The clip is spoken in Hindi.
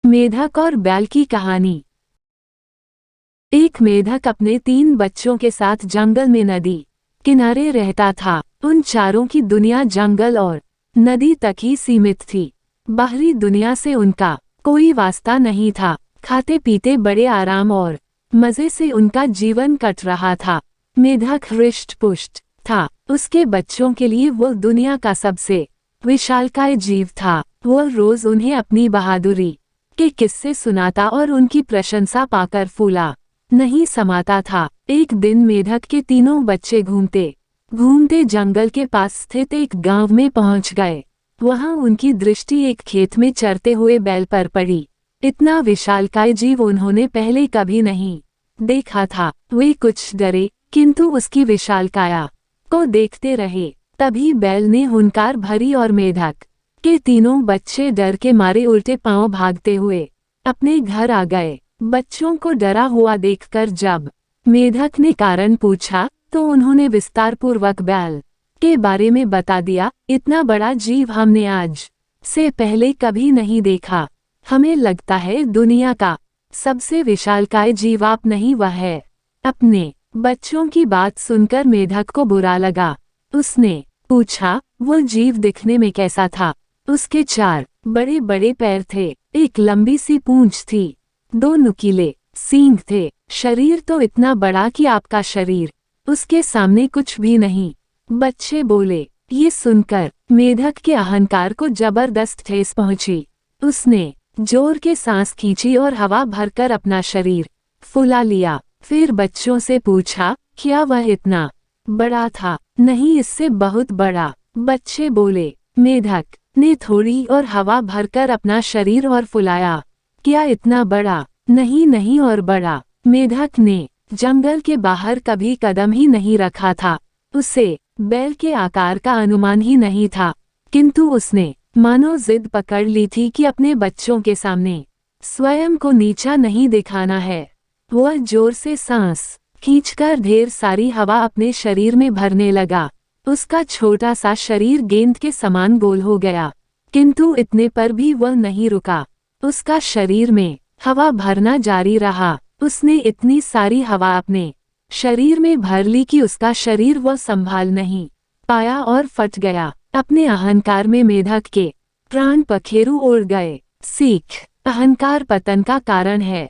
मेढक और बैल की कहानी। एक मेढक अपने 3 बच्चों के साथ जंगल में नदी किनारे रहता था। उन चारों की दुनिया जंगल और नदी तक ही सीमित थी। बाहरी दुनिया से उनका कोई वास्ता नहीं था। खाते पीते बड़े आराम और मजे से उनका जीवन कट रहा था। मेढक हृष्ट पुष्ट था। उसके बच्चों के लिए वो दुनिया का सबसे विशालकाय जीव था। वो रोज उन्हें अपनी बहादुरी के किस्से सुनाता और उनकी प्रशंसा पाकर फूला नहीं समाता था। एक दिन मेढक के तीनों बच्चे घूमते घूमते जंगल के पास स्थित एक गांव में पहुंच गए। वहां उनकी दृष्टि एक खेत में चरते हुए बैल पर पड़ी। इतना विशालकाय जीव उन्होंने पहले कभी नहीं देखा था। वे कुछ डरे, किंतु उसकी विशालकाया को देखते रहे। तभी बैल ने हुंकार भरी और मेढक के तीनों बच्चे डर के मारे उल्टे पांव भागते हुए अपने घर आ गए। बच्चों को डरा हुआ देखकर जब मेढक ने कारण पूछा तो उन्होंने विस्तारपूर्वक बैल के बारे में बता दिया। इतना बड़ा जीव हमने आज से पहले कभी नहीं देखा। हमें लगता है दुनिया का सबसे विशालकाय जीव आप नहीं, वह है। अपने बच्चों की बात सुनकर मेढक को बुरा लगा। उसने पूछा, वो जीव दिखने में कैसा था? उसके 4 बड़े बड़े पैर थे, एक लंबी सी पूंछ थी, 2 नुकीले सींग थे। शरीर तो इतना बड़ा कि आपका शरीर उसके सामने कुछ भी नहीं। बच्चे बोले। ये सुनकर मेढक के अहंकार को जबरदस्त ठेस पहुंची। उसने जोर के सांस खींची और हवा भरकर अपना शरीर फुला लिया। फिर बच्चों से पूछा, क्या वह इतना बड़ा था? नहीं, इससे बहुत बड़ा। बच्चे बोले। मेढक ने थोड़ी और हवा भरकर अपना शरीर और फुलाया। क्या इतना बड़ा? नहीं नहीं, और बड़ा। मेढक ने जंगल के बाहर कभी कदम ही नहीं रखा था। उसे बैल के आकार का अनुमान ही नहीं था, किंतु उसने मानो जिद पकड़ ली थी कि अपने बच्चों के सामने स्वयं को नीचा नहीं दिखाना है। वह जोर से सांस खींचकर ढेर सारी हवा अपने शरीर में भरने लगा। उसका छोटा सा शरीर गेंद के समान गोल हो गया, किंतु इतने पर भी वह नहीं रुका। उसका शरीर में हवा भरना जारी रहा। उसने इतनी सारी हवा अपने शरीर में भर ली कि उसका शरीर वह संभाल नहीं पाया और फट गया। अपने अहंकार में मेढक के प्राण पखेरु उड़ गए। सीख, अहंकार पतन का कारण है।